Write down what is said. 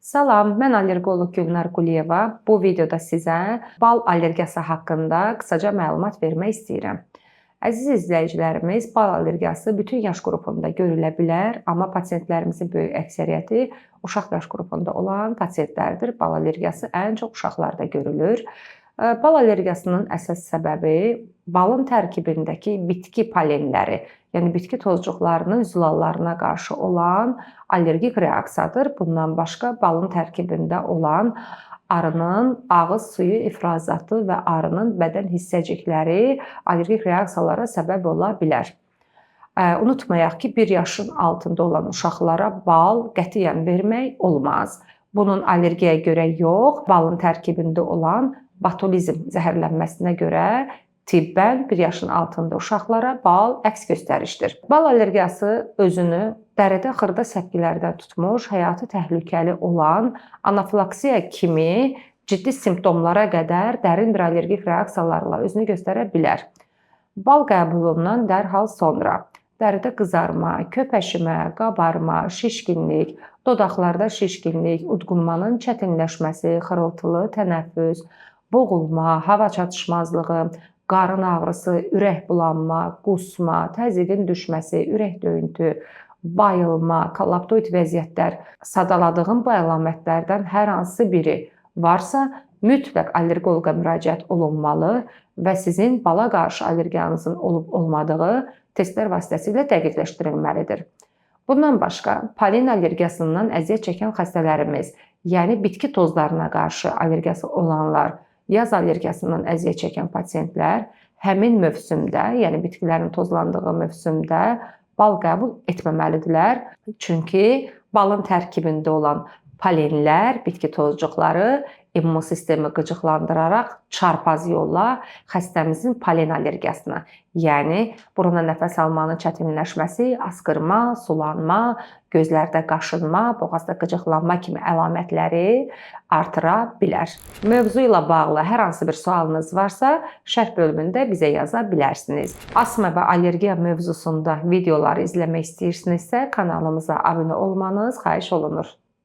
Salam, mən allergoloq Gülnar Quliyeva. Bu videoda sizə bal allergiyası haqqında qısaca məlumat vermək istəyirəm. Əziz izləyicilərimiz, bal allergiyası bütün yaş qrupunda görülə bilər, amma pasientlərimizin böyük əksəriyyəti uşaq yaş qrupunda olan pasientlərdir. Bal allergiyası ən çox uşaqlarda görülür. Bal allergiyasının əsas səbəbi balın tərkibindəki bitki polenləri, yəni bitki tozcuqlarının zülallarına qarşı olan allergik reaksiyadır. Bundan başqa balın tərkibində olan arının ağız suyu ifrazatı və arının bədən hissəcikləri allergik reaksiyalara səbəb ola bilər. Unutmayaq ki, 1 yaşın altında olan uşaqlara bal qətiyyən vermək olmaz. Bunun allergiyaya görə yox, balın tərkibində olan botulizm zəhərlənməsinə görə tibbən 1 yaşın altında uşaqlara bal əks göstərişdir. Bal allergiyası özünü dəridə xırda səpkilərdən tutmuş, həyatı təhlükəli olan anafilaksiya kimi ciddi simptomlara qədər dərin bir allergik reaksiyalarla özünü göstərə bilər. Bal qəbulundan dərhal sonra dəridə qızarma, köpəşmə, qabarma, şişkinlik, dodaqlarda şişkinlik, udqunmanın çətinləşməsi, xırıltılı tənəffüs, boğulma, hava çatışmazlığı, qarın ağrısı, ürək bulanma, qusma, təzyiqin düşməsi, ürək döyüntü, bayılma, kollaptoid vəziyyətlər sadaladığım bu əlamətlərdən hər hansı biri varsa, mütləq allergoloqa müraciət olunmalı və sizin bala qarşı allergiyanızın olub-olmadığı testlər vasitəsilə dəqiqləşdirilməlidir. Bundan başqa, polen allergiyasından əziyyət çəkən xəstələrimiz, yəni bitki tozlarına qarşı allergiyası olanlar, yaz allergiyasından əziyyət çəkən pasientlər həmin mövsümdə, yəni bitkilərin tozlandığı mövsümdə bal qəbul etməməlidirlər. Çünki balın tərkibində olan polenlər, bitki tozcuqları immun sistemi qıcıqlandıraraq çarpaz yolla xəstəmizin polen allergiyasına, yəni burunla nəfəs almanın çətinləşməsi, asqırma, sulanma, gözlərdə qaşınma, boğazda qıcıqlanma kimi əlamətləri artıra bilər. Mövzu ilə bağlı hər hansı bir sualınız varsa, şərh bölümündə bizə yaza bilərsiniz. Asma və allergiya mövzusunda videoları izləmək istəyirsinizsə, kanalımıza abunə olmanız xahiş olunur.